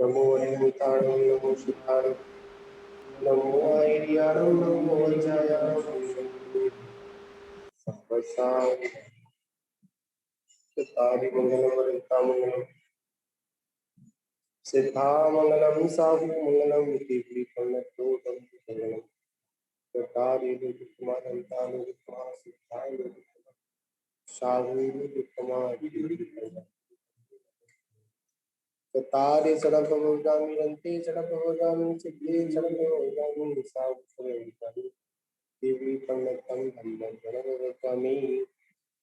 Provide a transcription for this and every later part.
नमो हरिमुताणं नमो शिवाणं नमो आयर्याणं नमो वज्रायाणं सर्वसां सिद्धादिमङ्गलं वरितामङ्गलं सिद्धामङ्गलं साहुमङ्गलं विधिपन्नतोदं मङ्गलं सिद्धादिविक्रमानन्तानुविक्रमा सिद्धायुक्रमा साहुविक्रमा तारे सड़कभोगामी रंते सड़कभोगामी सिद्धे सड़कभोगामी सावधानी देवी पंडितम धम्मं सड़कभोगामी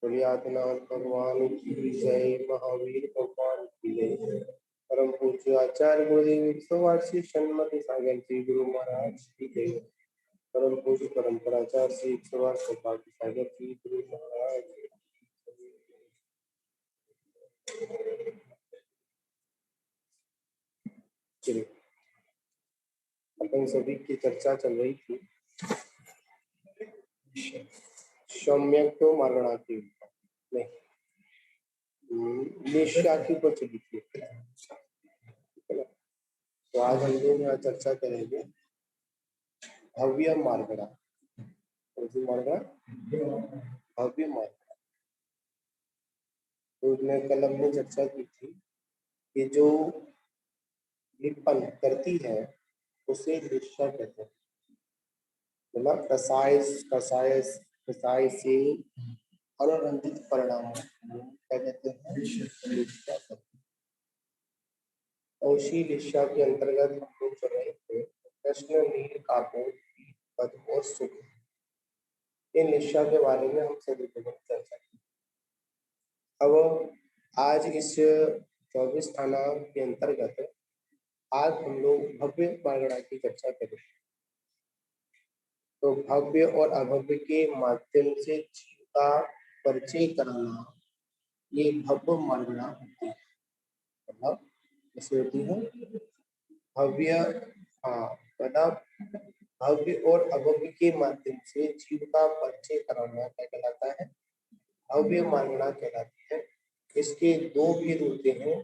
पुण्यातनाथ भगवान की जय महावीर भगवान की जय परम पूज्य आचार्य गुरुदेव 108 सन्मति सागर जी गुरु महाराज की जय परम पूज्य परंपराचार्य श्री 108 सौभाग्य सागर जी गुरु महाराज चलिए अपन सभी की चर्चा चल रही थी सम्यक तो मारणा की नहीं निष्ठा के ऊपर चली थी। तो आज हम लोग यहाँ चर्चा करेंगे भव्य मार्गड़ा। मार्गड़ा भव्य मार्गड़ा। तो उसमें कल हमने चर्चा की थी कि जो लिपन करती है उसे निष्ठा कहते हैं। मतलब कसाय से अनुरंजित परिणाम क्या कहते हैं निष्ठा। और उसी दिशा के अंतर्गत हम लोग चल रहे थे कृष्ण नील कापोर पद और सुख इन निशा के बारे में हम सभी को चर्चा की। अब आज इस 24 थाना के अंतर्गत आज हम लोग भव्य मार्गड़ा की चर्चा करेंगे। तो भव्य और अभव्य के माध्यम से जीव का परिचय कराना ये भव्य मार्गड़ा होती है। मतलब कैसे होती है भव्य मतलब भव्य और अभव्य के माध्यम से जीव का परिचय कराना क्या कहलाता है भव्य मार्गड़ा कहलाती है। इसके दो भेद होते हैं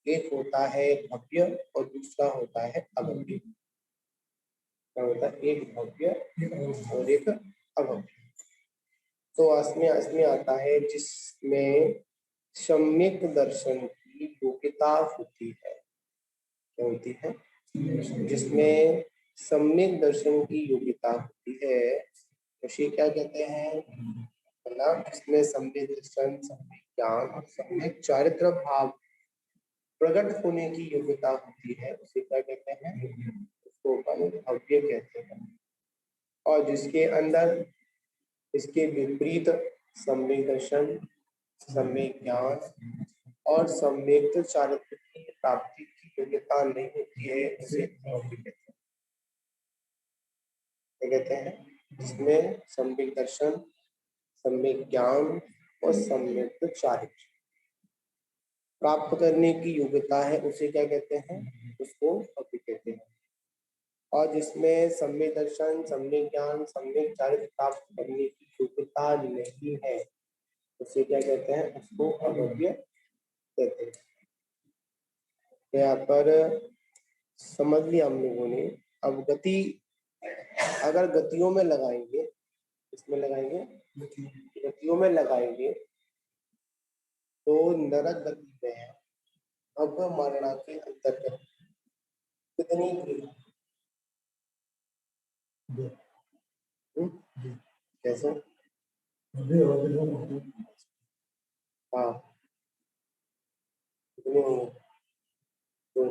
एक होता है भव्य और दूसरा होता है अभव्य। क्या होता है एक भव्य और एक अभव्य। तो इसमें आता है जिसमें सम्यक दर्शन की योग्यता होती है। क्या होती है जिसमें सम्यक दर्शन की योग्यता होती है उसे क्या कहते हैं मतलब इसमें सम्यक दर्शन सम्यक ज्ञान और सम्यक चारित्र भाव प्रकट होने की योग्यता होती है उसे क्या कहते हैं उसको अपन भव्य कहते हैं। और जिसके अंदर इसके विपरीत सम्यक दर्शन सम्यक ज्ञान और सम्यक चारित्र की प्राप्ति की योग्यता नहीं होती है उसे अभव्य कहते हैं। क्या कहते हैं जिसमें सम्यक दर्शन सम्यक ज्ञान और सम्यक चारित्र प्राप्त करने की योग्यता है उसे क्या कहते हैं उसको अभव्य कहते हैं। और जिसमें सम्यक दर्शन सम्यक ज्ञान सम्यक चारित्र प्राप्त करने की योग्यता नहीं है उसे क्या कहते हैं उसको अभव्य कहते हैं। यहाँ पर समझ लिया हम लोगों ने। अब गति अगर गतियों में लगाएंगे इसमें लगाएंगे गतियों में लगाएंगे तो नरक गति में भव्य मारणा के अंतर्गत कितनी कैसे हाँ कितने होंगे तो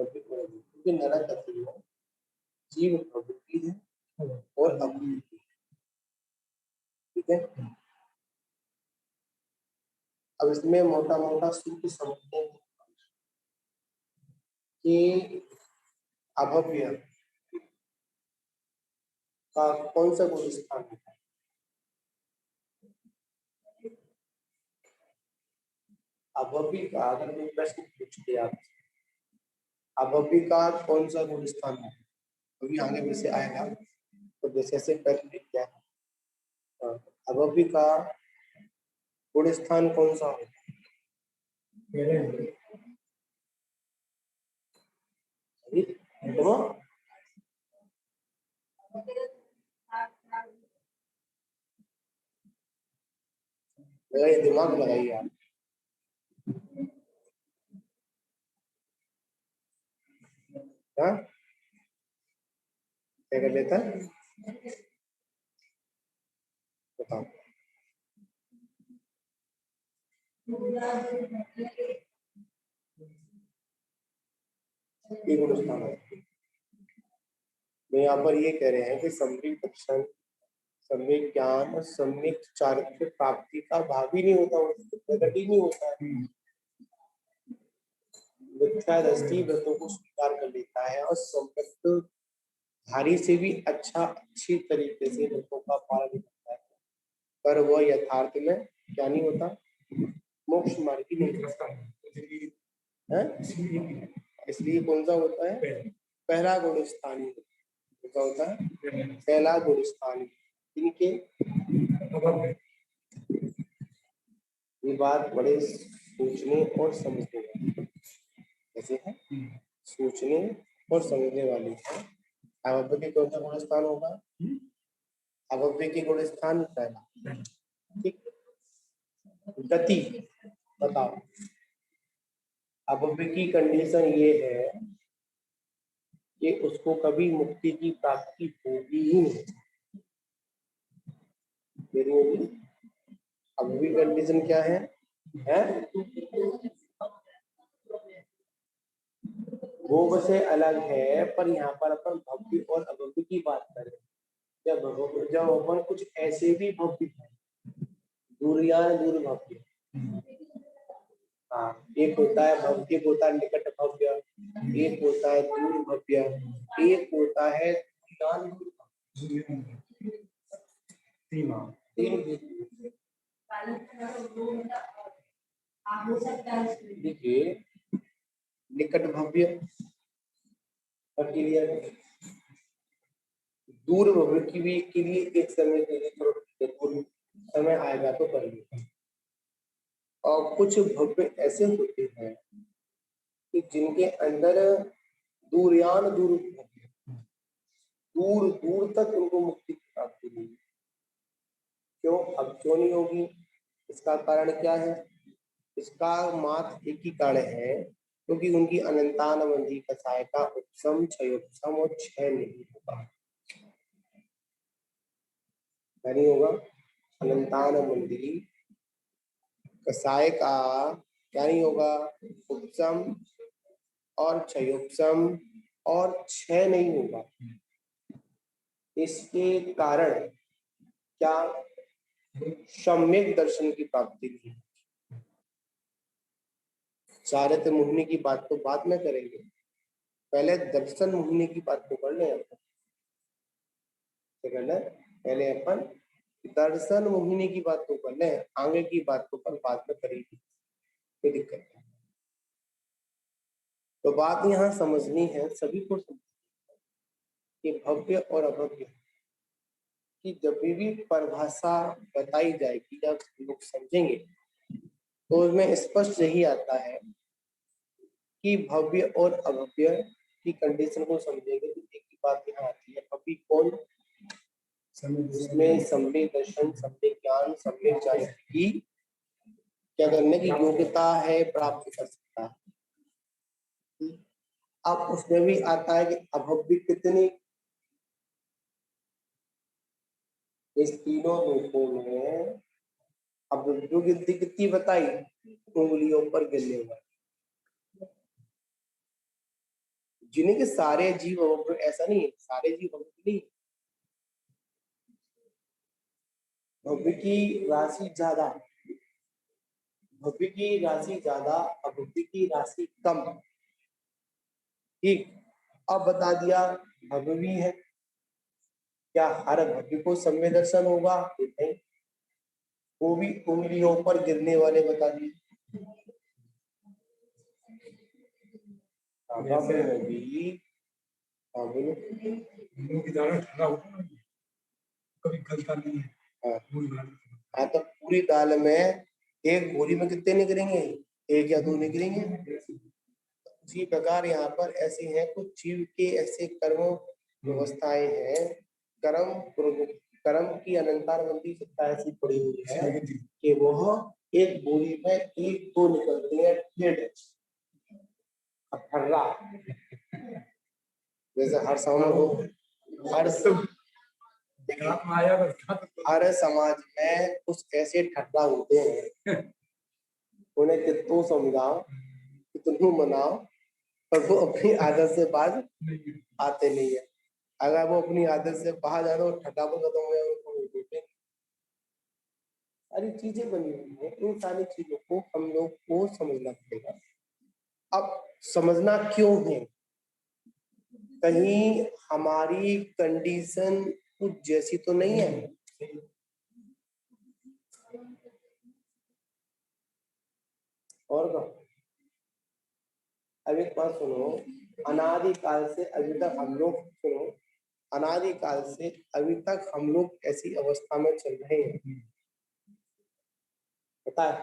क्योंकि नरक गति में जीव प्रवृत्ति है और अप्रवृत्ति। ठीक है अब इसमें मोटा मोटा सूत्र समझते हैं कि अभव्य का कौन सा गुण स्थान है। अभव्य का अगर कोई प्रश्न पूछते आप अभव्य का कौन सा गुण स्थान है अभी आगे में से आएगा तो जैसे ऐसे कर लिया। अभव्य का गुण स्थान कौन सा है? तो दिमाग लगाइए आप। हाँ, क्या कर लेता है बताओ। ये गुण स्थान है। तो यहाँ पर ये कह रहे हैं कि सम्यक दर्शन, सम्यक ज्ञान और सम्यक चारित्र्य प्राप्ति का भाव ही नहीं होता, प्रकट ही नहीं होता है। मिथ्या दृष्टि व्रतों को स्वीकार कर लेता है और सम्यक धारी से भी अच्छी तरीके से व्रतों का पालन करता है, पर वह यथार्थ में क्या नहीं होता, मोक्ष मार्ग ही नहीं होता है। इसलिए कौन सा होता है? पहला गुण स्थानीय क्या होता है? पहला गुण स्थानीय। इनके ये बात बड़े सोचने और समझने वाली कैसे है, सोचने और समझने वाली है। अभव्य के कौन सा गुण स्थान होगा? अभव्य के गुण स्थान पहला, ठीक। गति बताओ, अभव्य की कंडीशन ये है कि उसको कभी मुक्ति की प्राप्ति होगी ही नहीं। अभव्य कंडीशन क्या है? भोग से अलग है, पर यहाँ पर अपन भव्य और अभव्य की बात करें। जब अपन कुछ ऐसे भी भव्य है, दूरयान दूर भव्य, हाँ, एक होता है भव्य, एक होता है निकट भव्य, एक होता है दूर भव्य, एक होता है दूरयान देखिए, निकट भव्य दूर भव्य की भी के लिए एक समय समय आएगा तो कर लेगा। और कुछ भव्य ऐसे होते हैं कि जिनके अंदर दूरयान दूर दूर दूर तक उनको मुक्ति की प्राप्ति होगी। क्यों? अब क्यों नहीं होगी? इसका कारण क्या है? इसका मात्र एक ही कारण है, क्योंकि उनकी अनंतानवधि कसाय का उपशम क्षयोपशम और क्षय नहीं होगा। नहीं होगा। अनंतानवधि कसाय का क्या नहीं होगा? उपशम और क्षयोपशम और क्षय नहीं होगा। इसके कारण क्या? सम्यक दर्शन की प्राप्ति नहीं। चारित्र मोहिनी की बात तो बाद में करेंगे, पहले दर्शन मोहिनी की बात को कर ले। पहले अपन दर्शन मोहिनी की बात को कर ले, आगे की बात को अपन बाद में करेंगे, कोई दिक्कत नहीं। तो बात यहाँ समझनी है, सभी को समझनी है कि भव्य और अभव्य कि जब भी परिभाषा बताई जाएगी, जब लोग समझेंगे तो उसमें स्पष्ट यही आता है कि भव्य और अभव्य की कंडीशन को समझेंगे तो एक ही बात यहाँ आती है। भव्य कौन? जिसमें सम्यक दर्शन, सम्यक ज्ञान, सम्यक चारित्र की क्या करने की योग्यता है, प्राप्त कर सकता है। अब उसमें भी आता है कि अभव्य कितनी, इस तीनों रूपों में अभव्यों की गिनती कितनी बताई? उंगलियों पर गिनने वाली। जिन्हें के सारे जीव अभव्य, ऐसा नहीं है सारे जीव अभव्य नहीं, भव्य की राशि ज्यादा, भव्य की राशि ज्यादा, अभव्य की राशि कम। ठीक, अब बता दिया भव्य भी है, क्या हर भव्य को सम्य दर्शन होगा? नहीं, वो भी उंगलियों पर गिरने वाले बता दिए। गलता नहीं है। हाँ तो पूरी दाल में एक गोली में कितने निकलेंगे? एक या दो निकलेंगे। उसी प्रकार यहाँ पर ऐसे हैं कुछ जीव के ऐसे कर्म व्यवस्थाएं हैं, कर्म की अनंतारवंती सत्ता ऐसी पड़ी हुई है कि वह एक बोली में एक दो निकलते हैं ठेठ ठर्रा। जैसे हर समाज हो, हर समाज में कुछ ऐसे ठट्टा होते हैं, उन्हें कितनों समझाओ कितनों मनाओ पर वो अपनी आदत से बाज आते नहीं है। अगर वो अपनी आदत से बाहर जाए तो ठट्टा पर खत्म हो जाए। सारी चीजें बनी हुई है, इन सारी चीजों को हम लोग को समझना पड़ेगा। अब समझना क्यों है? कहीं हमारी कंडीशन कुछ जैसी तो नहीं है। और अब एक बात सुनो, अनादिकाल से अभी तक हम लोग सुनो, अनादिकाल से अभी तक हम लोग ऐसी अवस्था में चल रहे हैं। पता है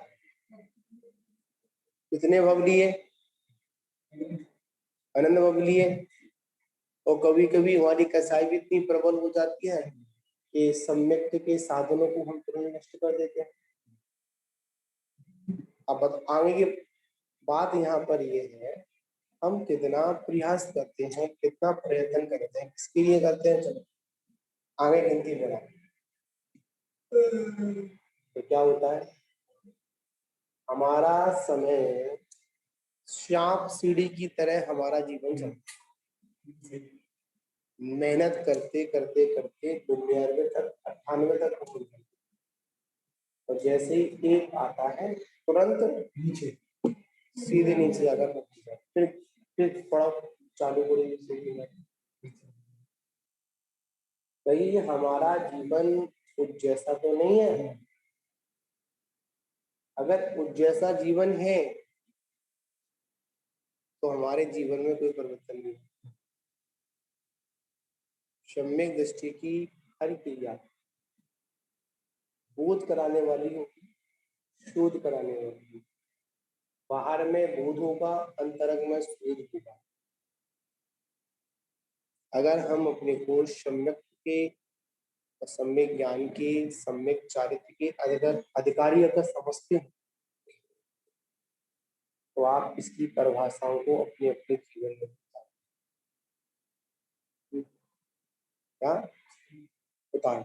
कितने भव लिए? अनंत भव लिए। और कभी कभी हमारी कसाई भी इतनी प्रबल हो जाती है कि सम्यक्त के साधनों को हम तुरंत नष्ट कर देते हैं। अब आगे की बात यहाँ पर ये है, हम कितना प्रयास करते हैं, कितना प्रयत्न करते हैं, किसके लिए करते हैं? चलो आगे गिनती बढ़ा तो क्या होता है? हमारा समय सांप सीढ़ी की तरह हमारा जीवन चलता है। मेहनत करते करते करते 99 तक 98 तक पहुंच जाते, और जैसे ही एक आता है तुरंत नीचे सीधे नीचे जाकर पहुंच जाए, फिर पड़ा चालू करेगी। कहीं हमारा जीवन कुछ जैसा तो नहीं है? अगर कुछ जैसा जीवन है तो हमारे जीवन में कोई परिवर्तन नहीं। सम्यक दृष्टि की हर क्रिया बोध कराने वाली होगी, शोध कराने वाली होगी। बाहर में बोध होगा, अंतरंग में शोध होगा। अगर हम अपने को सम्यक के, सम्यक ज्ञान के, सम्यक चारित्र के अधिकारी अगर समझते हैं तो आप इसकी परिभाषाओं को अपने अपने जीवन में क्या बताएं,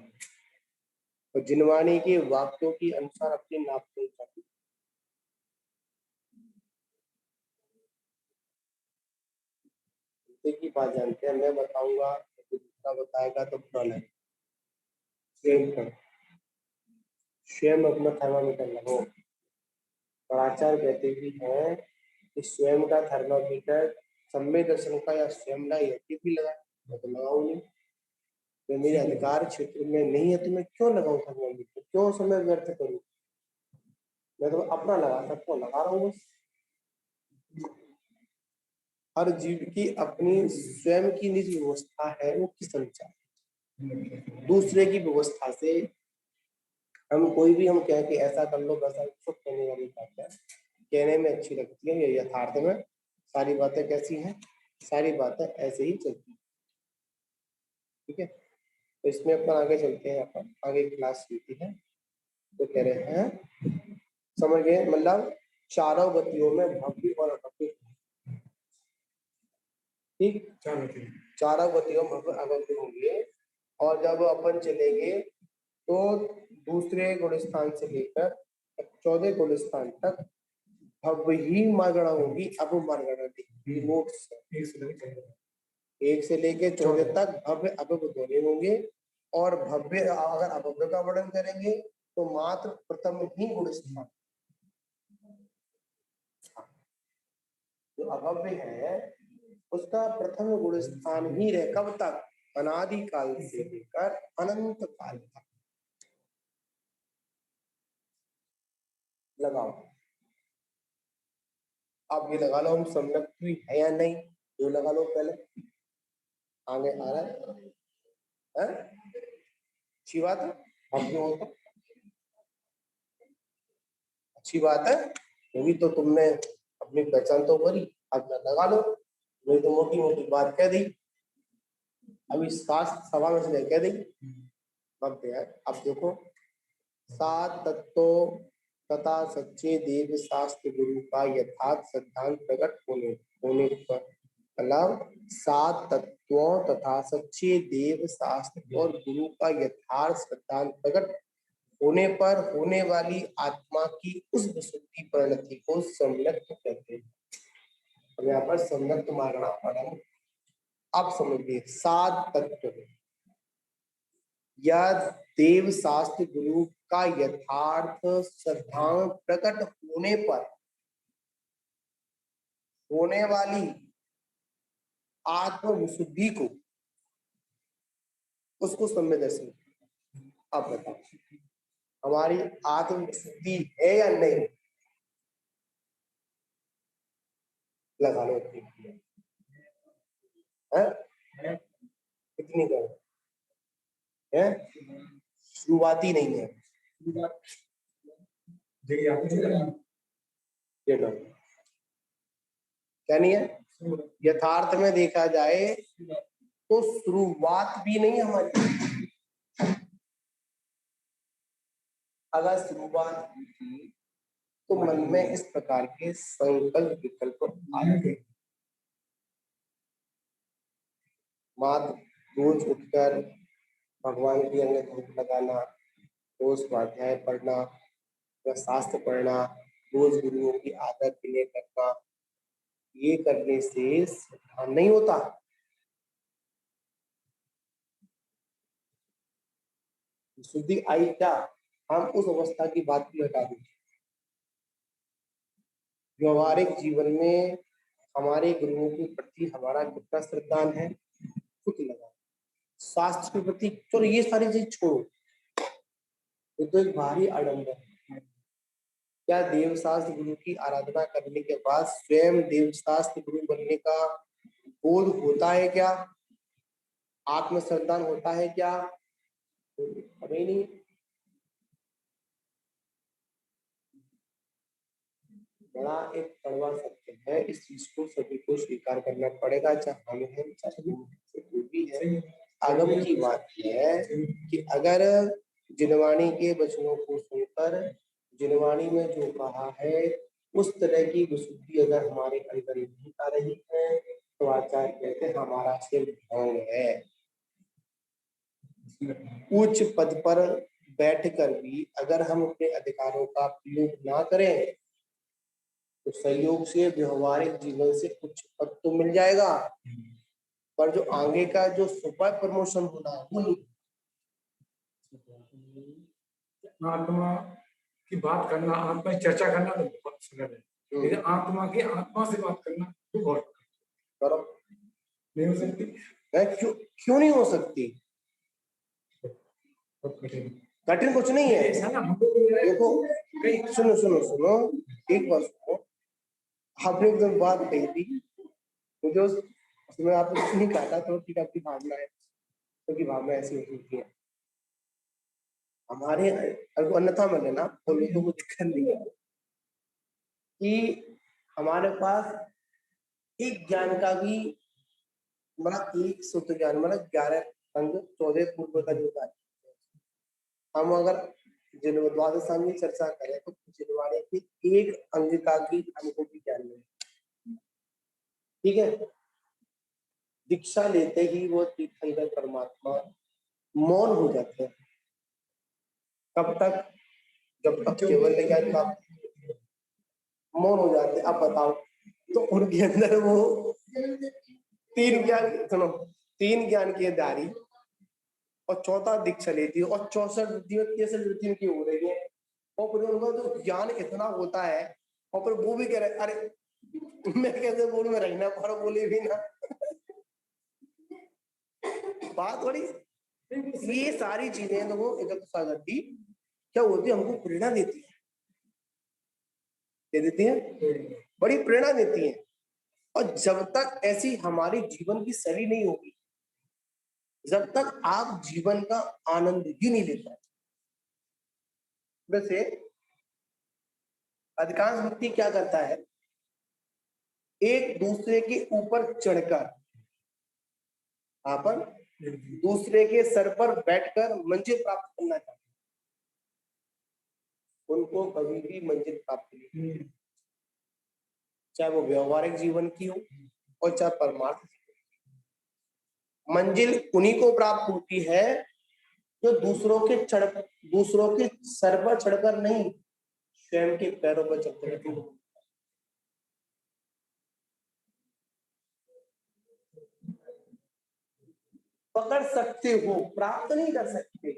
और जिनवाणी के वाक्यों के अनुसार अपने नाप को की बात जानते हैं। मैं बताऊंगा तो दूसरा बताएगा तो बुरा लगेगा। स्वयं अपना थर्मामीटर लगाओ। और आचार्य कहते भी हैं कि स्वयं का थर्मामीटर सम्यक दर्शन का या स्वयं का यज्ञ भी लगा। मैं तो लगाऊ नहीं, तो मेरे अधिकार क्षेत्र में नहीं है तो मैं क्यों लगाऊं थर्मामीटर? क्यों समय व्यर्थ करूं? मैं तो अपना लगा सकता हूँ, लगा रहा हूँ। हर जीव की अपनी स्वयं की निजी व्यवस्था है, वो किस अनुसार दूसरे की व्यवस्था से हम कोई भी हम कह के ऐसा कर लो वैसा, सब कहने वाली बात है, कहने में अच्छी लगती है। ये यथार्थ में सारी बातें कैसी हैं? सारी बातें ऐसे ही चलती हैं। ठीक है, तो इसमें अपन आगे चलते हैं। अपन आगे क्लास चलती है तो कह रहे हैं, समझ गए? मतलब चारों गतियों में भव्य और अभव्य, ठीक, चारों गतियों में भव्य अभव्य होंगे। और जब अपन चलेंगे तो दूसरे गुण स्थान से लेकर 14 गुण स्थान तक भव्य ही मार्गणा होगी। अब मार्गणा एक से लेके 14 तक भव्य अभव्य दोनों होंगे। और भव्य अगर अभव्य का वर्णन करेंगे तो मात्र प्रथम ही गुण स्थान, जो अभव्य है उसका प्रथम गुण स्थान ही रहे। कब तक? अनादि काल से लेकर अनंत काल तक। लगाओ, आप ये लगा लो हम सम्यक है या नहीं, ये लगा लो पहले। आगे आ रहा है? अच्छी बात है, भव्य हो तो अच्छी बात है, क्योंकि तो तुमने अपनी पहचान तो करी, अब लगा लो। नहीं तो मोटी मोटी बात कह दी, अभी शास्त्र सभा में से कह दी भव्य है। अब देखो, सात तत्वों तथा सच्चे देव शास्त्र गुरु का यथार्थ सिद्धांत प्रकट होने पर, मतलब सात तत्वों तथा सच्चे देव शास्त्र और गुरु का यथार्थ सिद्धांत प्रकट होने पर होने वाली आत्मा की उस विशुद्धि परिणति को संलग्न कहते हैं। अब यहाँ पर संलग्न मारना पड़ा। अब समझिए, सात तत्व या देव शास्त्र गुरु का यथार्थ सिद्धांत प्रकट होने पर होने वाली आत्म विशुद्धि को, उसको संवेदनशील। अब बताओ, हमारी आत्म विशुद्धि है या नहीं? लगा लो है? कितनी करो है? शुरुआती नहीं है, क्या नहीं है? यथार्थ में देखा जाए तो शुरुआत भी नहीं है हमारी। अगर शुरुआत थी तो मन में इस प्रकार के संकल्प विकल्प आते। मात्र रोज उठकर भगवान की अंग धूप लगाना, रोज स्वाध्याय पढ़ना या शास्त्र पढ़ना, रोज गुरुओं की आदर विनय करना, ये करने से सिद्धांत नहीं होता। शुद्धि आई क्या? हम उस अवस्था की बात भी हटा दें। व्यवहारिक जीवन में हमारे गुरुओं के प्रति हमारा कितना श्रद्धान है, खुद लगा। शास्त्र के प्रति चलो ये सारी चीज छोड़ो, ये तो एक भारी आडंबर है। क्या देव शास्त्र गुरु की आराधना करने के बाद स्वयं देव शास्त्र गुरु बनने का बोध होता है क्या? आत्म श्रद्धान होता है क्या? अभी नहीं। बड़ा एक कड़वा सत्य है, इस चीज को सभी को स्वीकार करना पड़ेगा, चाहे हम हैं चाहे कोई भी है। आगम की बात है कि अगर जिनवाणी के वचनों को सुनकर जिनवाणी में जो कहा है उस तरह की विशुद्धि अगर हमारे अंदर नहीं आ रही है तो आचार्य कहते हैं हमारा सिर ढोंग है। उच्च पद पर बैठकर भी अगर हम अपने अधिकारों का प्रयोग ना करें तो संयोग से व्यवहारिक जीवन से कुछ पद तो मिल जाएगा, पर जो आगे का जो सुपर प्रमोशन होना है वो नहीं। आत्मा की बात करना, आत्मा की चर्चा करना तो बहुत सुंदर है, लेकिन आत्मा की आत्मा से बात करना तो बहुत करो नहीं हो सकती है। क्यों नहीं हो सकती? कठिन कुछ नहीं है। देखो, सुनो सुनो सुनो, एक बात सुनो, आपने एकदम बात कही थी, मुझे उसमें आपने कुछ नहीं कहा था, तो ठीक आपकी भावना है, क्योंकि भावना ऐसी होती है हमारे। अन्यथा में लेना तो कुछ दिक्कत नहीं है कि हमारे पास एक ज्ञान का भी मतलब एक सूत्र ज्ञान मतलब 11 अंग 14 पूर्व का जो कार्य, हम अगर द्वादश अंग की चर्चा करें तो जिनवाणी के एक अंग का भी हमको भी ज्ञान मिले। ठीक है, दीक्षा लेते ही वो तीर्थंकर परमात्मा मौन हो जाते हैं। कब तक? जब तक केवल ज्ञान प्राप्त मौन हो जाते। अब बताओ, तो उनके अंदर वो तीन ज्ञान, सुनो, तीन ज्ञान की धारी और चौथा दीक्षा लेती है और 64 वृत्तियों 63 वृत्तियों की हो रही है, और फिर उनका जो ज्ञान इतना होता है और फिर वो भी कह रहे अरे मैं कैसे बोलूं, मैं रहना पर बोले भी ना बात थोड़ी। ये सारी चीजें तो वो एकत्र सागरती क्या होती है, हमको प्रेरणा देती है, दे देती है, बड़ी प्रेरणा देती है। और जब तक ऐसी हमारी जीवन की शैली नहीं होगी जब तक आप जीवन का आनंद ही नहीं ले पाए। वैसे अधिकांश व्यक्ति क्या करता है, एक दूसरे के ऊपर चढ़कर अपन दूसरे के सर पर बैठकर मंजिल प्राप्त करना चाहते हैं, उनको कभी भी मंजिल प्राप्त नहीं, चाहे वो व्यवहारिक जीवन की हो और चाहे परमार्थ। मंजिल उन्हीं को प्राप्त होती है जो दूसरों के सर पर चढ़कर नहीं, स्वयं के पैरों पर चढ़ते रहते हैं। पकड़ सकते हो, प्राप्त नहीं कर सकते।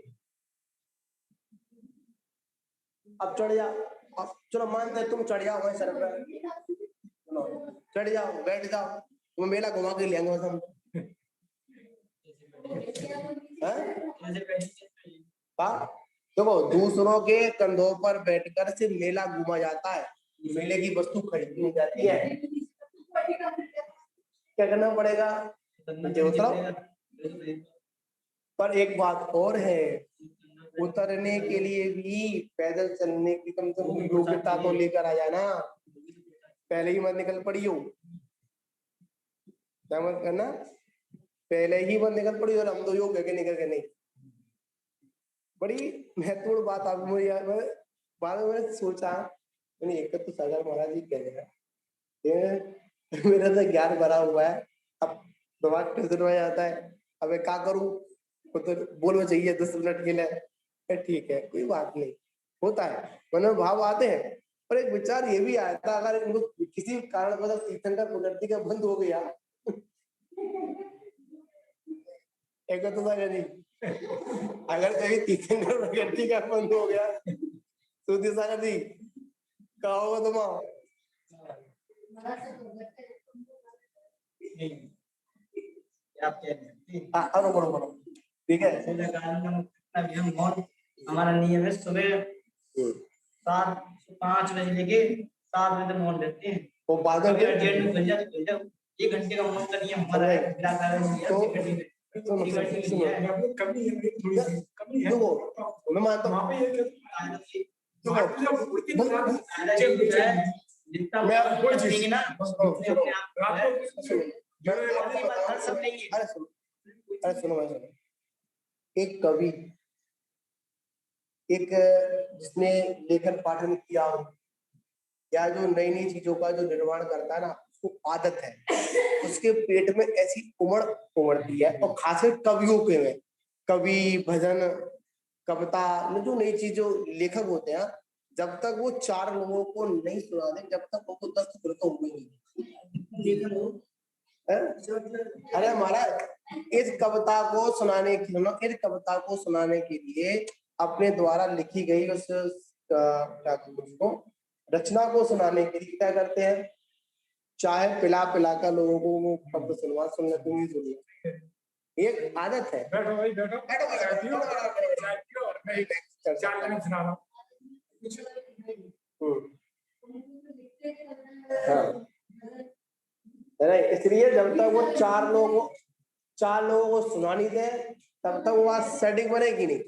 अब चढ़ जाओ, अब चलो मानते हैं तुम चढ़ जाओ हमारे सर पर, चढ़ जाओ, बैठ जाओ, तुम मेला घुमा के ले आएंगे हम। देखो, दूसरों के कंधों पर बैठकर से मेला घूमा जाता है, मेले की वस्तु खरीदनी जाती है, क्या करना पड़ेगा, पर एक बात और है, उतरने के लिए भी पैदल चलने की कम से कम योग्यता तो लेकर आ जाना, पहले ही मत निकल पड़ी हो, क्या मत करना, पहले ही मत निकल पड़ी और हम तो योग करके निकल के नहीं। बड़ी महत्वपूर्ण बात आप मुझे बाद में मैंने सोचा, मैंने एक तो सागर महाराज जी कह रहे, मेरा तो ज्ञान भरा हुआ है, अब दिमाग टेंशन में जाता है, अब क्या करूं, तो बोलना चाहिए 10 मिनट के लिए, ठीक है कोई बात नहीं, होता है, मन में भाव आते हैं। पर एक विचार ये भी आया था, अगर इनको किसी कारण वजह तीर्थंकर प्रकृति का बंद हो गया, एक तो नहीं, अगर कभी तीर्थंकर प्रकृति का बंद हो गया तो सागर जी क्या होगा तुम्हारा, ठीक है। हमारा नियम है सुबह 7 से 5 बजे लेके 7 बजे तक मौन रहते हैं, वो बाद में 1 घंटे का मौन का नियम हमारा है, बिना कारण मैं मानता हूँ, एक कवि, एक जिसने लेखन पाठन किया हो या जो नई नई चीजों का जो निर्माण करता है ना, उसको आदत है, उसके पेट में ऐसी उमड़ती है, और खासकर कवियों के में, कवि भजन कविता जो नई चीज जो लेखक होते हैं, जब तक वो 4 लोगों को नहीं सुना दे, जब तक वो 10 तो हुए नहीं। अरे महाराज, इस कविता को सुनाने के लिए अपने द्वारा लिखी गई उस उसको रचना को सुनाने के लिए क्या करते हैं, चाहे पिला पिला कर लोगों को वो शब्द सुनने को नहीं सुनिए, एक आदत है। बैठो भाई बैठो, इसलिए जब तक वो 4 लोगों को सुना नहीं दे, तब तक वो बात सेटिंग बनेगी नहीं,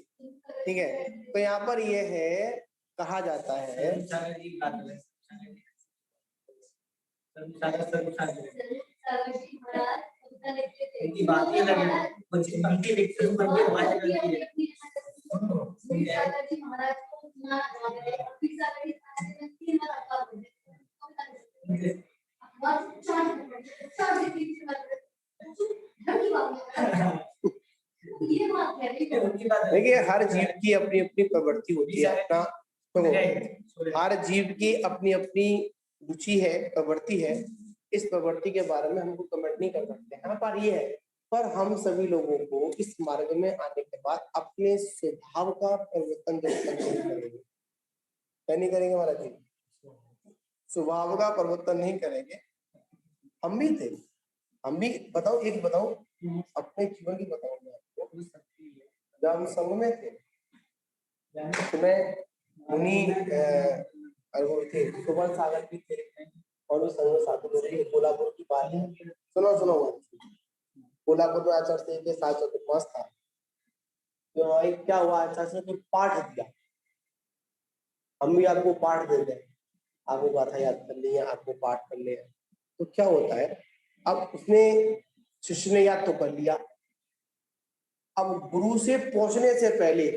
ठीक है। तो यहाँ पर ये है, कहा जाता है, देखिए हर जीव की अपनी अपनी प्रवृत्ति होती है, अपना तो हर जीव की अपनी अपनी रुचि है, प्रवृत्ति है, इस प्रवृत्ति के बारे में हमको कमेंट नहीं कर सकते हैं, पर ये है, पर हम सभी लोगों को इस मार्ग में आने के बाद अपने स्वभाव का परिवर्तन करेंगे, नहीं करेंगे महाराज जी, स्वभाव का परिवर्तन नहीं करेंगे। हम भी थे, हम भी बताओ, एक बताओ अपने जीवन की बताओ मैं आपको, जब हम संघ में थे, उसमें मुनि वो थे, सुबह सागर भी थे, और उस संघ में साधु लोग थे, कोल्हापुर की बात है, सुनो कोल्हापुर में आचार्य के साथ मस्त था। तो भाई क्या हुआ, अच्छा से तो पाठ दिया, हम भी आपको पाठ देते हैं, आपको गाथा याद कर लिया, आपको पाठ कर लिया, तो क्या होता है, अब उसने शिष्य ने याद तो कर लिया, अब गुरु से पहुंचने से पहले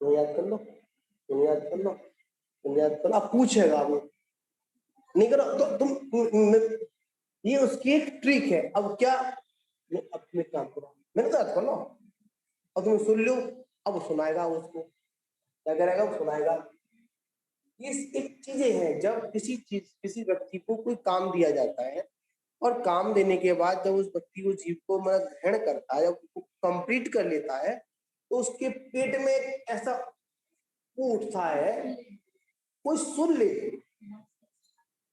तुम याद कर लो, तुम याद कर लो, तुम याद कर लो, अब पूछेगा वो नहीं करो तो ये उसकी एक ट्रिक है। अब क्या, अपने काम करो, मैंने तो याद कर लो, अब तुम सुन लो, अब सुनाएगा उसको, क्या करेगा, वो सुनाएगा। ये एक चीजें हैं, जब किसी व्यक्ति को कोई काम दिया जाता है और काम देने के बाद जब उस व्यक्ति को जीव को मतलब ग्रहण करता है, जब उसको कंप्लीट कर लेता है, तो उसके पेट में ऐसा वो उठता है, कोई सुन ले,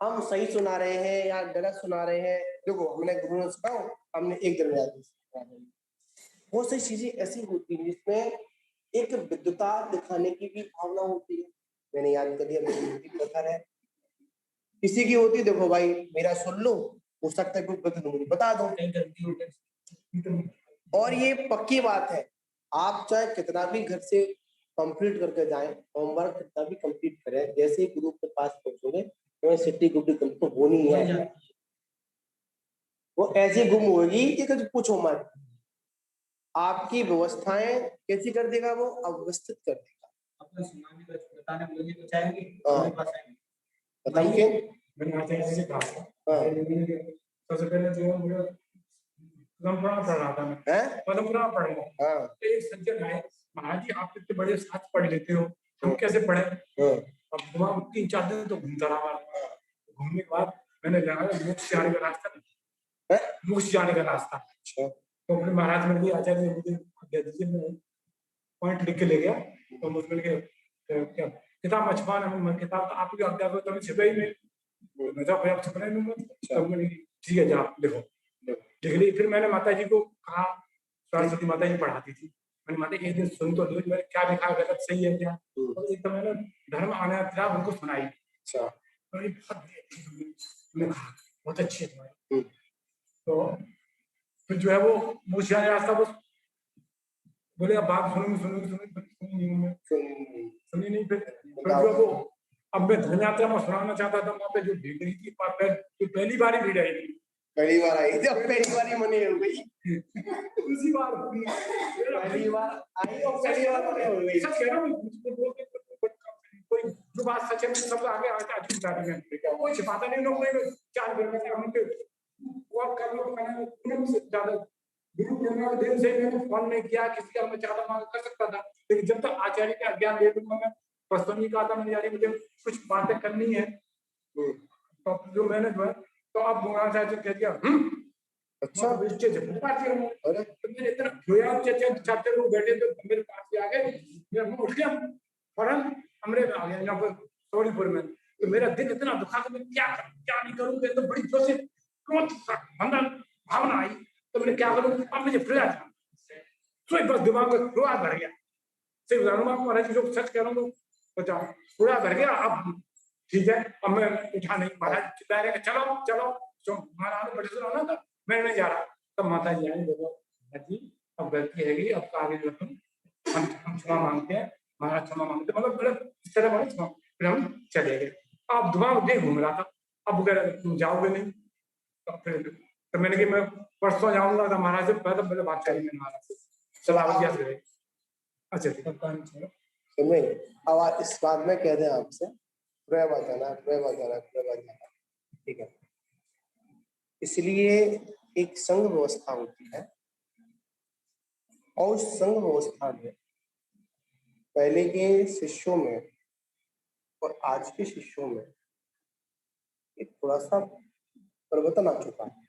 हम सही सुना रहे हैं या गलत सुना रहे हैं, देखो हमने गुरु ने सिखाओ, हमने एक दिन याद, बहुत सारी चीजें ऐसी होती हैं जिसमें एक विद्वता दिखाने की भी भावना होती है। मैंने याद कर दिया, मेरी प्रथा है, किसी की होती है, देखो भाई मेरा सुन लो, हो सकता है कोई गलत मुझे बता दो, और ये पक्की बात है, आप चाहे कितना भी घर से कंप्लीट करके जाएं, होमवर्क कितना भी कंप्लीट करें, जैसे ही गुरु के पास पहुंचोगे तो सिटी गुड्डी तो होनी है, वो ऐसी गुम होगी कि कुछ पूछो मत, आपकी व्यवस्थाएं कैसी कर देगा, वो अव्यवस्थित कर देगा। अपना सुनाने का बताने के लिए कुछ आएंगे, हमारे पास आएंगे, बताइए। मैंने आचार्य से कहा सबसे पहले जो मुझे परंपरा पढ़ रहा था, मैं परंपरा पढ़ रहा था, तो एक सज्जन आए, महाराज जी आप इतने बड़े साथ पढ़ लेते हो, हम कैसे पढ़े? अब दिमाग 3-4 दिन तो घूमता रहा, घूमने के बाद मैंने जाना मोक्ष जाने का रास्ता, मोक्ष जाने का रास्ता, तो अपने महाराज ने भी आचार्य मुझे दे दीजिए, मैं पॉइंट लिख के ले गया, तो मुझे क्या किताब मछुआना है, किताब तो आपकी आज्ञा को तो छिपे ही नहीं, मैं तो आप छिपने दूंगा, तब मैंने ठीक है जा देखो लिख ली। फिर मैंने माता जी को कहा, सरस्वती माता जी पढ़ाती थी, मैंने माता एक दिन सुन तो लो मैंने क्या लिखा गलत सही है क्या, तो एक तो मैंने धर्म आने था उनको सुनाई, बहुत अच्छी है, तो फिर जो है वो मुझे रास्ता बस बोले अब बात सुनी नहीं, फिर जो वो अब मैं धर्म यात्रा में सुनाना चाहता था, वहाँ पे जो भीड़ रही थी, जो पहली बार ही भीड़ आई थी, पहली बार आई थी, पहली बार ही मने हो गई, उसी बार पहली बार आई और पहली बार मने हो गई, सच कह रहा हूँ, कोई जो बात सच है सब आगे आता है, झूठ आदमी है, कोई छिपाता नहीं, लोग चार घर में उनके वो कर लो करना ज्यादा गुरु पूर्णिमा के दिन से मैंने फोन नहीं किया, किसी का मैं ज्यादा मांग कर सकता था, लेकिन जब तक आचार्य के अज्ञान ले लूंगा, मैं प्रश्न कहा था मैंने, यानी मुझे कुछ बातें करनी है, तो जो मैंने जो है तो अब आचार्य कह दिया अच्छा अरे तो मैंने इतना रोया, चाचा लोग बैठे थे मेरे पास से आ गए, मैं उठ गया फौरन हमरे आ गया यहाँ पर सौरीपुर में, तो मेरा दिल इतना दुखा कि मैं क्या करूं क्या नहीं करूं, तो बड़ी जोर से क्रोध भावना आई, तो मैंने क्या करूं, अब मुझे फिर तो बस दिमाग में रोआ भर गया, सिर्फ महाराज जो सच कह रहा हूँ बचा पूरा भर गया, अब ठीक है, अब मैं उठा नहीं, महाराज चिल्ला रहे चलो चलो, तो महाराज बड़े से रोना था, मैं नहीं जा रहा, तब माता जी आई, बोलो जी अब गलती हैगी, अब आगे जो हम क्षमा मांगते हैं, महाराज क्षमा मांगते, मतलब इस तरह बड़े क्षमा, फिर हम चले गए। अब दिमाग देख घूम रहा था, अब अगर तुम जाओगे नहीं तो फिर तो मैंने कि मैं परसों जाऊंगा, तो महाराज से पहले पहले बात करी मैंने महाराज से, सलाह से। अच्छा ठीक है, सुनिए अब इस बात में कह दें आपसे प्रय जाना, ठीक है, इसलिए एक संघ व्यवस्था होती है, और उस संघ व्यवस्था में पहले के शिष्यों में और आज के शिष्यों में एक थोड़ा सा परिवर्तन आ चुका है,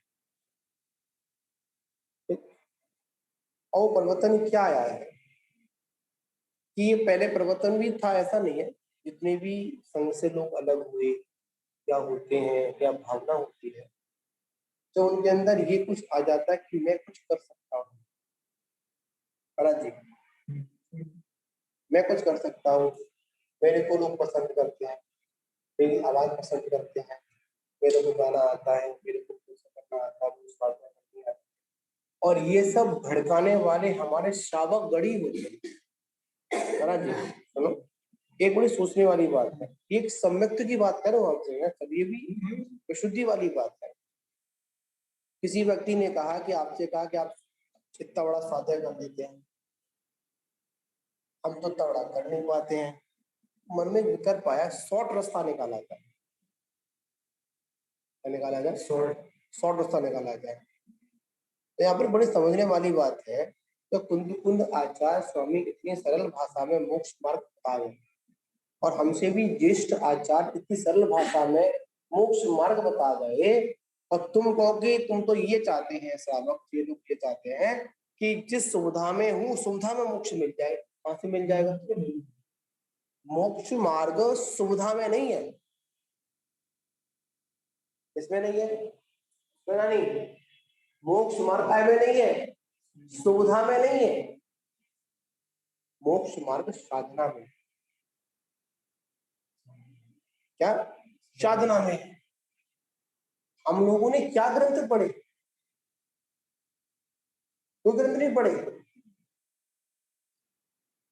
और परिवर्तन क्या आया है कि ये पहले परिवर्तन भी था, ऐसा नहीं है, जितने भी संघ से लोग अलग हुए क्या होते हैं, क्या भावना होती है, तो उनके अंदर ये कुछ आ जाता है कि मैं कुछ कर सकता हूँ, महाराज जी मैं कुछ कर सकता हूँ, मेरे को लोग पसंद करते हैं, मेरी आवाज पसंद करते हैं, मेरे को गाना आता है, मेरे को कुछ करना आता है, और ये सब भड़काने वाले हमारे श्रावक गढ़ी होते हैं। महाराज जी सुनो, एक बड़ी सोचने वाली बात है, एक सम्यक्त की बात करो आपसे ना, तब ये भी विशुद्धि वाली बात है। किसी व्यक्ति ने कहा कि आपसे कहा कि आप इतना बड़ा स्वाध्याय कर देते हैं, हम तो इतना बड़ा कर नहीं पाते हैं। मन में विकर पाया, शॉर्ट रास्ता निकाला जाए। निकाला जाए शॉर्ट रास्ता निकाला जाए। तो यहाँ पर बड़ी समझने वाली बात है। तो कुंद आचार्य स्वामी इतनी सरल भाषा में मोक्ष मार्ग बता गए, और हमसे भी ज्येष्ठ आचार्य इतनी सरल भाषा में मोक्ष मार्ग बता गए, और तुम कहोगे तुम तो ये चाहते हैं श्रावक, ये लोग ये चाहते हैं कि जिस सुविधा में हूँ सुविधा में मोक्ष मिल जाए। कहां से मिल जाएगा? मोक्ष मार्ग सुविधा में नहीं है। इसमें नहीं है, नहीं, मोक्ष मार्ग में नहीं है, सुविधा में नहीं है, मोक्ष मार्ग साधना में। क्या साधना में? हम लोगों ने क्या ग्रंथ पढ़े? कोई ग्रंथ नहीं पढ़े।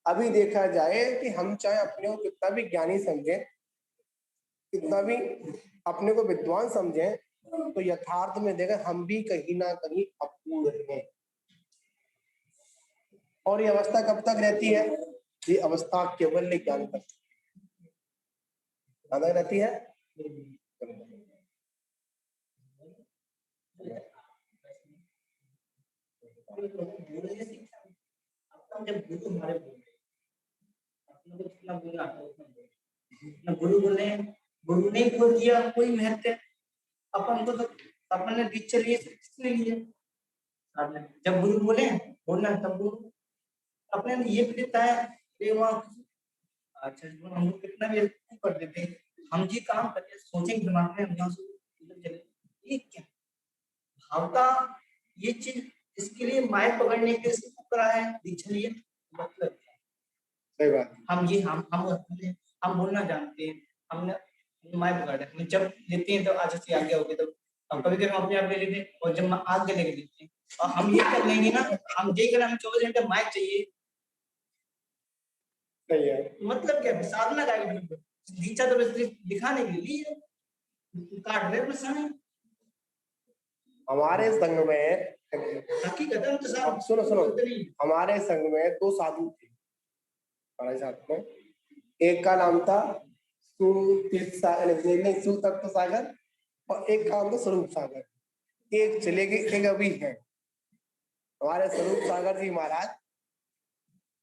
अभी देखा जाए कि हम चाहे अपने को कितना भी ज्ञानी समझे, कितना भी अपने को विद्वान समझे, तो यथार्थ में देखा हम भी कहीं ना कहीं अपूर्ण हैं। और ये अवस्था कब तक रहती है? ये अवस्था केवल ज्ञान तक रहती है। गुरु बोले, गुरु ने बोल दिया कोई महत्व, अपन को तो अपन ने दीक्षा लिए किसने लिए? जब गुरु बोले बोलना, तब गुरु अपने ने ये भी देता है। अच्छा हम लोग कितना भी कर देते हैं, हम जी काम करते सोचेंगे दिमाग में, हम चले ये क्या भावता, ये चीज इसके लिए माइक पकड़ने के लिए करा है दीक्षा लिए। मतलब सही बात। हम बोलना जानते हैं, हमने माइक पकड़ है, जब लेते हैं तो आज से आगे हो गए, तो हम कभी कभी अपने आप ले लेते हैं, और जब आगे लेके देते हैं, और हम ये कर लेंगे ना, हम देख रहे हैं 24 घंटे माइक चाहिए। सही है। मतलब क्या साधना का दीक्षा तो दिखाने के लिए काट रहे समय। हमारे संघ में हकीकत है, तो साहब सुनो हमारे संघ में 2 साधु थे हमारे साथ में। एक का नाम था सुतप्त सागर, और एक का नाम था स्वरूप सागर। एक चले गए, एक अभी है। हमारे स्वरूप सागर जी महाराज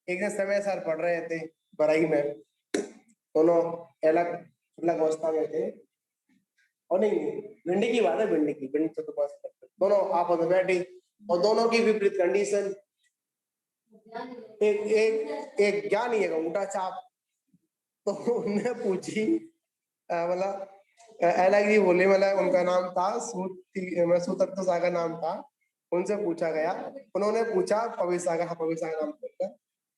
एक दिन समय सर पढ़ रहे थे बरई में, दोनों अलग अलग अवस्था में थे। और नहीं, भिंडी की बात है, भिंडी दोनों आपस में बैठे, और दोनों की विपरीत कंडीशन। एक ज्ञानी है उल्टा चाप। तो उन्हें पूछी, मतलब अलग ही बोले, मतलब उनका नाम था सुतप्त सागर नाम था। उनसे पूछा गया, उन्होंने पूछा पवित्र सागर, पवित्र सागर नाम था।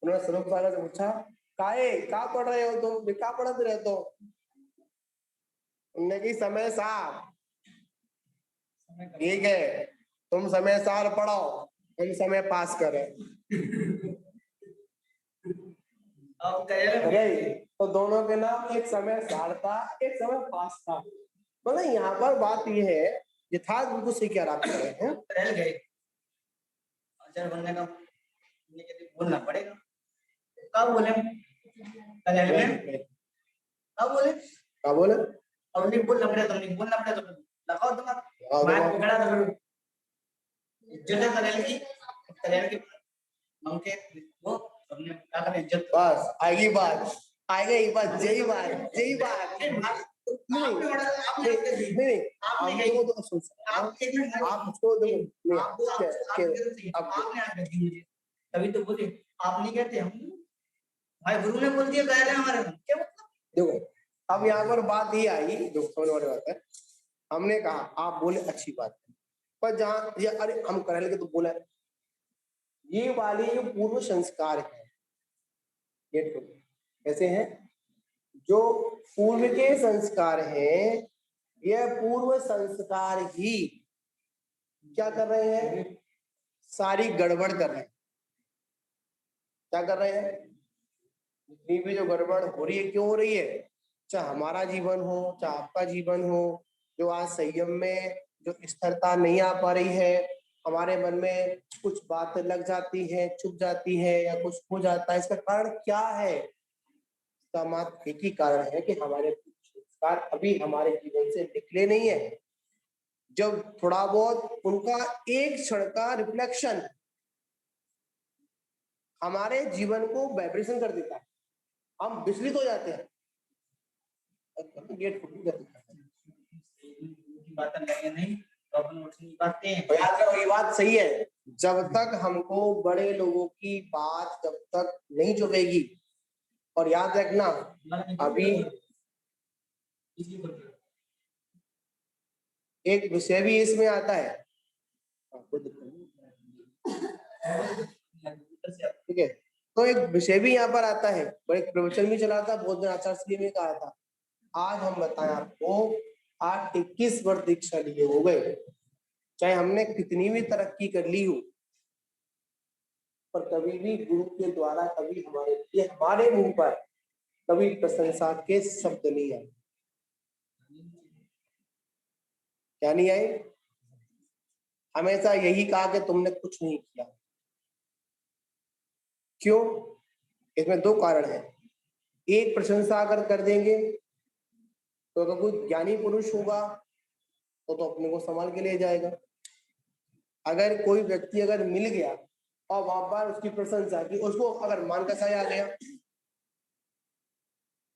उन्होंने स्वरूप सागर से पूछा, क्या पढ़ रहे हो तुम, क्या पढ़ते रहते हो? उन्होंने की समय सार। ठीक है, तुम समय सार पढ़ो, हम समय पास करें। तो दोनों के नाम, एक समय सार था, एक समय पास था। मतलब यहाँ पर बात यह है, यथार्थ बिल्कुल सही क्या आप कर रहे हैं। रह गए आचार्य बनने का बोलना पड़ेगा। कब बोले? कब बोले? क्या बोले? अब नहीं बोलना पड़ेगा, तो नहीं बोलना पड़ेगा, तो लगाओ दिमाग। मैं पकड़ा था इज्जत करेल की मंके वो हमने क्या करें इज्जत। बस आएगी बात, आएगा ही बात, यही बात, यही बात। नहीं आप लोगों तो सोच, आप उसको देखो, तभी तो बोले आप नहीं कहते, हम भाई गुरु ने बोल दिया कह रहे हैं हमारे, क्या मतलब? देखो अब यहाँ पर बात ये आई, जो समझ वाली बात है। हमने कहा आप बोले अच्छी बात है, पर जहाँ ये अरे हम कर लेंगे तो बोला, ये वाली जो पूर्व संस्कार है, ये कैसे हैं? जो पूर्व के संस्कार हैं, यह पूर्व संस्कार ही क्या कर रहे हैं? सारी गड़बड़ कर रहे हैं। क्या कर रहे हैं? जितनी भी जो गड़बड़ हो रही है, क्यों हो रही है? चाहे हमारा जीवन हो, चाहे आपका जीवन हो, जो आज संयम में जो स्थिरता नहीं आ पा रही है, हमारे मन में कुछ बातें लग जाती है, छुप जाती है, या कुछ हो जाता है, इसका कारण क्या है? इसका मात्र एक ही कारण है कि हमारे संस्कार अभी हमारे जीवन से निकले नहीं है। जब थोड़ा बहुत उनका एक क्षण का रिफ्लेक्शन हमारे जीवन को वाइब्रेशन कर देता है, हम विचलित हो जाते हैं। गेट खुल जाता है, बातें लगे नहीं तो अपन उठ नहीं पाते हैं। तो याद रखो, ये बात सही है। जब तक हमको बड़े लोगों की बात जब तक नहीं चुभेगी, और याद रखना अभी एक विषय भी इसमें आता है, ठीक है, तो एक विषय भी यहाँ पर आता है, और एक प्रवचन भी चला था, बहुत दिन आचार्य श्री में कहा था। आज हम बताएं आपको, आज 21 वर्ष दीक्षा लिए हो गए, चाहे हमने कितनी भी तरक्की कर ली हो, पर कभी भी गुरु के द्वारा कभी हमारे मुंह पर कभी प्रशंसा के शब्द नहीं आए। क्या नहीं आए? हमेशा यही कहा कि तुमने कुछ नहीं किया। क्यों? इसमें दो कारण है। एक, प्रशंसा अगर कर देंगे तो अगर कोई ज्ञानी पुरुष होगा तो अपने को संभाल के ले जाएगा। अगर कोई व्यक्ति अगर मिल गया और बार उसकी प्रशंसा की, उसको अगर मान का साया आ गया,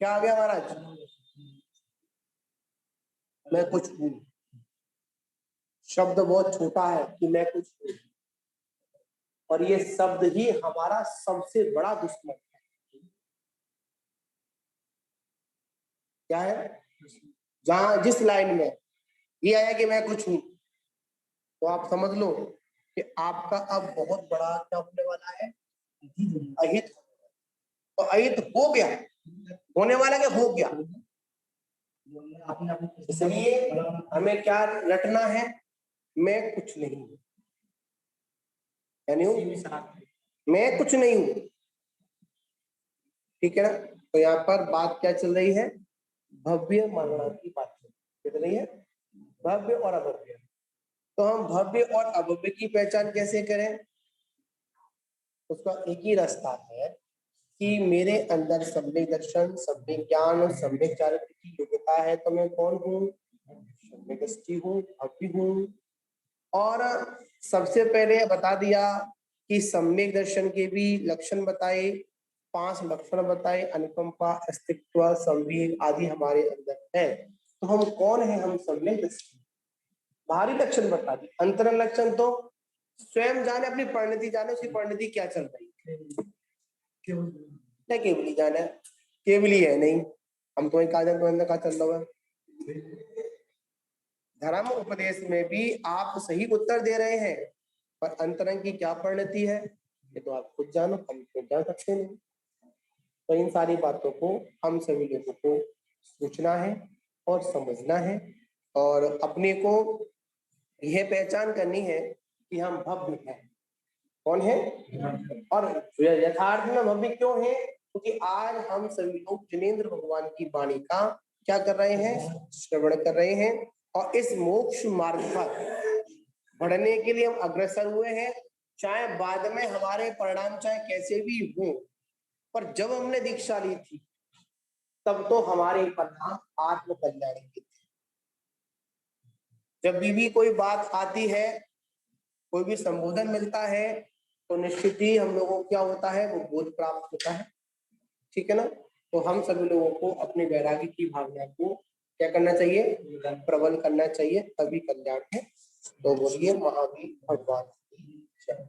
क्या आ गया महाराज? मैं कुछ हूं। शब्द बहुत छोटा है कि मैं कुछ हूं, और ये शब्द ही हमारा सबसे बड़ा दुश्मन है। क्या है? जहां जिस लाइन में ये आया कि मैं कुछ हूं, तो आप समझ लो कि आपका अब बहुत बड़ा क्या होने वाला है? अहित। तो अहित हो गया, होने वाला क्या हो गया। इसलिए हमें क्या रटना है? मैं कुछ नहीं हूं, यानी मैं कुछ नहीं हूं। ठीक है ना? तो यहाँ पर बात क्या चल रही है? भव्य मानना की बात चल रही है, भव्य और अभव्य। तो हम भव्य और अभव्य की पहचान कैसे करें? उसका एक ही रास्ता है कि मेरे अंदर सम्यक दर्शन, सम्यक ज्ञान, सम्यक चारित्र की योग्यता है। तो मैं कौन हूँ? सम्यक दृष्टि हूँ, भव्य हूँ। और सबसे पहले बता दिया कि सम्यक दर्शन के भी लक्षण बताए, 5 लक्षण बताए, अनुकंपा, अस्तित्व, संवेग आदि हमारे अंदर है। तो हम कौन है? हम सम्यक दृष्टि। बाहरी लक्षण बता दी, अंतरंग लक्षण तो स्वयं जाने, अपनी परिणति जाने, उसकी परिणति क्या चल रही है। केवली जाने, केवली है नहीं, हम तुम्हें कहा जाए, तुम्हें कहा चल रहा है। धर्म उपदेश में भी आप सही उत्तर दे रहे हैं, पर अंतरंग की क्या परिणति है ये तो आप खुद जानो, हम खुद जान सकते नहीं। तो इन सारी बातों को हम सभी लोगों को सोचना है और समझना है, और अपने को यह पहचान करनी है कि हम भव्य हैं। कौन है? और यथार्थ में भव्य क्यों है? क्योंकि आज हम सभी लोग जिनेंद्र भगवान की वाणी का क्या कर रहे हैं? श्रवण कर रहे हैं, और इस मोक्ष मार्ग पर बढ़ने के लिए हम अग्रसर हुए हैं। चाहे बाद में हमारे परिणाम चाहे कैसे भी हो, पर जब हमने दीक्षा ली थी तब तो हमारे परिणाम आत्म कल्याण के थे। जब भी कोई बात आती है, कोई भी संबोधन मिलता है, तो निश्चित ही हम लोगों को क्या होता है? वो बोध प्राप्त होता है। ठीक है ना? तो हम सभी लोगों को अपने वैराग्य की भावना को क्या करना चाहिए? प्रबल करना चाहिए, तभी कल्याण है। तो बोलिए महावीर भगवान की जय।